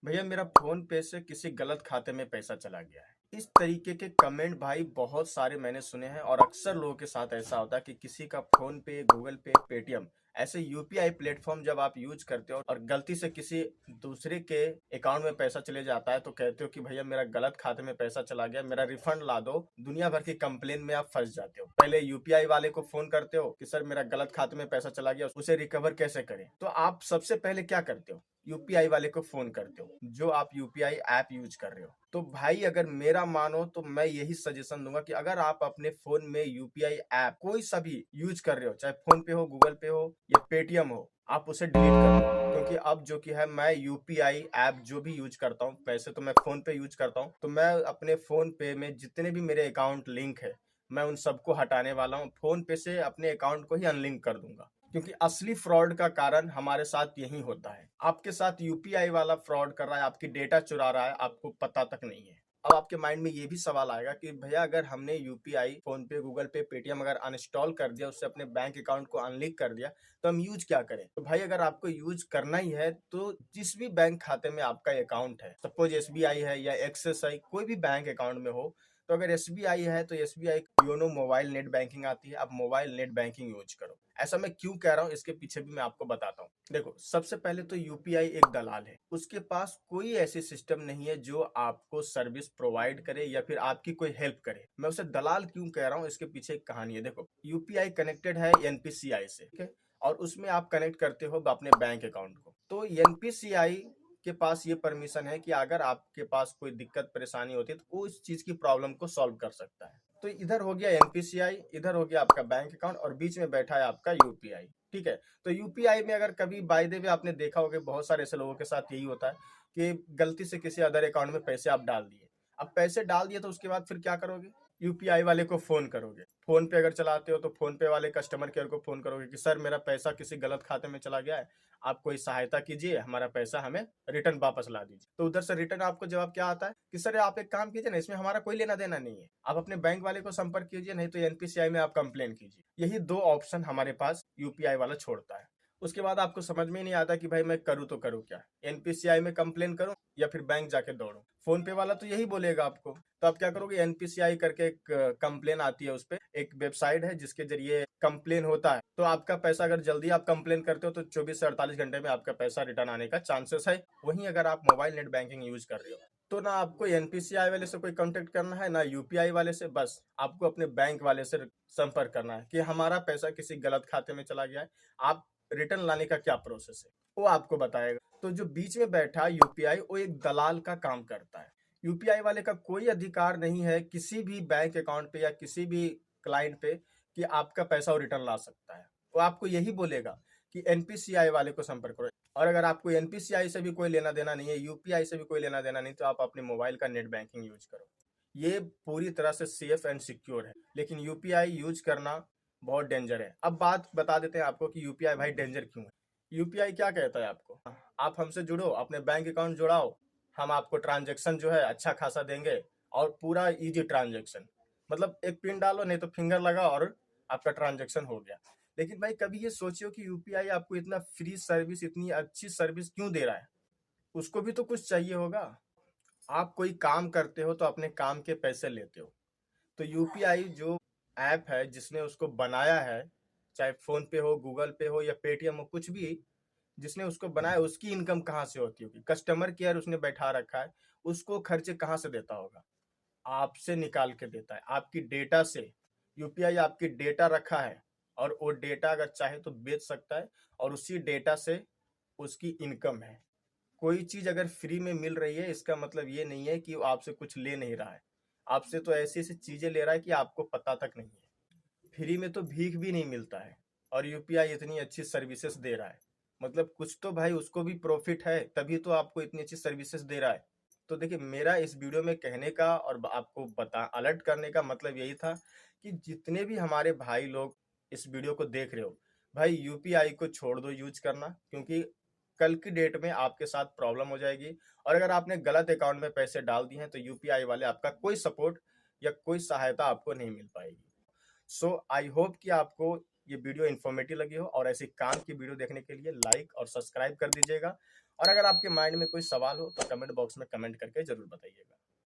भैया मेरा फोन पे से किसी गलत खाते में पैसा चला गया है। इस तरीके के कमेंट भाई बहुत सारे मैंने सुने हैं और अक्सर लोगों के साथ ऐसा होता है कि किसी का फोन पे, गूगल पे, पेटीएम ऐसे यूपीआई प्लेटफॉर्म जब आप यूज करते हो और गलती से किसी दूसरे के अकाउंट में पैसा चले जाता है तो कहते हो कि भैया मेरा गलत खाते में पैसा चला गया, मेरा रिफंड ला दो। दुनिया भर की कंप्लेन में आप फंस जाते हो। पहले यूपीआई वाले को फोन करते हो कि सर मेरा गलत खाते में पैसा चला गया, उसे रिकवर कैसे करें। तो आप सबसे पहले क्या करते हो, यूपीआई वाले को फोन करते हो जो आप यूपीआई ऐप यूज कर रहे हो। तो भाई अगर मेरा मानो तो मैं यही सजेशन दूंगा कि अगर आप अपने फोन में यूपीआई ऐप कोई सा भी यूज कर रहे हो, चाहे फोन पे हो, गूगल पे हो या पेटीएम हो, आप उसे डिलीट कर दो। क्योंकि अब जो कि है मैं यूपीआई ऐप जो भी यूज करता हूँ, वैसे तो मैं फोन पे यूज करता हूँ, तो मैं अपने फोन पे में जितने भी मेरे अकाउंट लिंक है मैं उन सबको हटाने वाला हूँ। फोन पे से अपने अकाउंट को ही अनलिंक कर दूंगा। क्योंकि असली फ्रॉड का कारण हमारे साथ यही होता है। आपके साथ यूपीआई वाला फ्रॉड कर रहा है, आपकी डेटा चुरा रहा है, आपको पता तक नहीं है। अब आपके माइंड में ये भी सवाल आएगा कि भैया अगर हमने यूपीआई फोन पे, गूगल पे, पेटीएम अगर अनइंस्टॉल कर दिया, उससे अपने बैंक अकाउंट को अनलिंक कर दिया, तो हम यूज क्या करें। तो भाई अगर आपको यूज करना ही है तो जिस भी बैंक खाते में आपका अकाउंट है, सपोज एसबीआई है या एक्सिस है, कोई भी बैंक अकाउंट में हो, तो अगर एसबीआई है तो SBI YONO mobile net banking आती है, आप मोबाइल नेट बैंकिंग यूज करो। ऐसा मैं क्यों कह रहा हूँ इसके पीछे भी मैं आपको बताता हूँ। देखो सबसे पहले तो यूपीआई एक दलाल है, उसके पास कोई ऐसी सिस्टम नहीं है जो आपको सर्विस प्रोवाइड करे या फिर आपकी कोई हेल्प करे। मैं उसे दलाल क्यों कह रहा हूँ, इसके पीछे एक कहानी है। देखो यूपीआई कनेक्टेड है एनपीसीआई से, ठीक है, और उसमें आप कनेक्ट करते हो अपने बैंक अकाउंट को। तो एनपीसीआई के पास ये परमिशन है कि अगर आपके पास कोई दिक्कत परेशानी होती है तो वो इस चीज की प्रॉब्लम को सॉल्व कर सकता है। तो इधर हो गया एनपीसीआई, इधर हो गया आपका बैंक अकाउंट और बीच में बैठा है आपका यूपीआई। ठीक है, तो यूपीआई में अगर कभी बाय द वे आपने देखा होगा, बहुत सारे ऐसे लोगों के साथ यही होता है कि गलती से किसी अदर अकाउंट में पैसे आप डाल दिए। अब पैसे डाल दिए तो उसके बाद फिर क्या करोगे, यूपीआई वाले को फोन करोगे। फोन पे अगर चलाते हो तो फोन पे वाले कस्टमर केयर को फोन करोगे कि सर मेरा पैसा किसी गलत खाते में चला गया है, आप कोई सहायता कीजिए, हमारा पैसा हमें रिटर्न वापस ला दीजिए। तो उधर से रिटर्न आपको जवाब क्या आता है कि सर आप एक काम कीजिए ना, इसमें हमारा कोई लेना देना नहीं है, आप अपने बैंक वाले को संपर्क कीजिए, नहीं तो एनपीसीआई में आप कंप्लेन कीजिए। यही दो ऑप्शन हमारे पास यूपीआई वाला छोड़ता है। उसके बाद आपको समझ में नहीं आता कि भाई मैं करूँ तो करूँ क्या, एनपीसीआई में कंप्लेन करूँ या फिर बैंक जाके दौड़ूं। फोन पे वाला तो यही बोलेगा आपको। तो आप क्या करोगे, एनपीसीआई करके एक कंप्लेन आती है, उस पे एक वेबसाइट है जिसके जरिए कंप्लेन होता है। तो आपका पैसा अगर जल्दी आप कंप्लेन करते हो तो 24 से 48 घंटे में आपका पैसा रिटर्न आने का चांसेस है। वहीं अगर आप मोबाइल नेट बैंकिंग यूज कर रहे हो तो ना आपको एनपीसीआई वाले से कोई कांटेक्ट करना है ना यूपीआई वाले से, बस आपको अपने बैंक वाले से संपर्क करना है कि हमारा पैसा किसी गलत खाते में चला गया है, आप रिटर्न लाने का क्या प्रोसेस है वो आपको बताएगा। तो जो बीच में बैठा यूपीआई वो एक दलाल का काम करता है। यूपीआई वाले का कोई अधिकार नहीं है किसी भी बैंक अकाउंट पे या किसी भी क्लाइंट पे कि आपका पैसा वो रिटर्न ला सकता है। वो आपको यही बोलेगा कि एनपीसीआई वाले को संपर्क करो। और अगर आपको एनपीसीआई से भी कोई लेना देना नहीं है, यूपीआई से भी कोई लेना देना नहीं, तो आप अपने मोबाइल का नेट बैंकिंग यूज करो। ये पूरी तरह से सेफ एंड सिक्योर है। लेकिन यूपीआई यूज करना बहुत डेंजर है। अब बात बता देते हैं आपको कि यूपीआई भाई डेंजर क्यों है। यूपीआई क्या कहता है आपको, आप हमसे जुड़ो, अपने बैंक अकाउंट जुड़ाओ, हम आपको ट्रांजेक्शन जो है अच्छा खासा देंगे और पूरा इजी ट्रांजेक्शन। मतलब एक पिन डालो, नहीं तो फिंगर लगा और आपका ट्रांजेक्शन हो गया। लेकिन भाई कभी ये सोचियो कि यूपीआई आपको इतना फ्री सर्विस, इतनी अच्छी सर्विस क्यों दे रहा है। उसको भी तो कुछ चाहिए होगा। आप कोई काम करते हो तो अपने काम के पैसे लेते हो। तो यूपीआई जो ऐप है जिसने उसको बनाया है, चाहे फोन पे हो, गूगल पे हो या पेटीएम हो, कुछ भी जिसने उसको बनाया, उसकी इनकम कहाँ से होती होगी। कस्टमर केयर उसने बैठा रखा है, उसको खर्चे कहाँ से देता होगा, आपसे निकाल के देता है, आपकी डेटा से। यूपीआई आपकी डेटा रखा है और वो डेटा अगर चाहे तो बेच सकता है और उसी डेटा से उसकी इनकम है। कोई चीज अगर फ्री में मिल रही है इसका मतलब ये नहीं है कि वो आपसे कुछ ले नहीं रहा है। आपसे तो ऐसी ऐसी चीजें ले रहा है कि आपको पता तक नहीं है। फ्री में तो भीख भी नहीं मिलता है और यूपीआई इतनी अच्छी सर्विसेज दे रहा है, मतलब कुछ तो भाई उसको भी प्रॉफिट है, तभी तो आपको इतनी अच्छी सर्विसेज दे रहा है। तो देखिए मेरा इस वीडियो में कहने का और आपको बता अलर्ट करने का मतलब यही था कि जितने भी हमारे भाई लोग इस वीडियो को देख रहे हो, भाई यूपीआई को छोड़ दो यूज करना, क्योंकि कल की डेट में आपके साथ प्रॉब्लम हो जाएगी। और अगर आपने गलत अकाउंट में पैसे डाल दिए हैं तो यूपीआई वाले आपका कोई सपोर्ट या कोई सहायता आपको नहीं मिल पाएगी। सो आई होप कि आपको ये वीडियो इन्फॉर्मेटिव लगी हो और ऐसी काम की वीडियो देखने के लिए लाइक और सब्सक्राइब कर दीजिएगा। और अगर आपके माइंड में कोई सवाल हो तो कमेंट बॉक्स में कमेंट करके जरूर बताइएगा।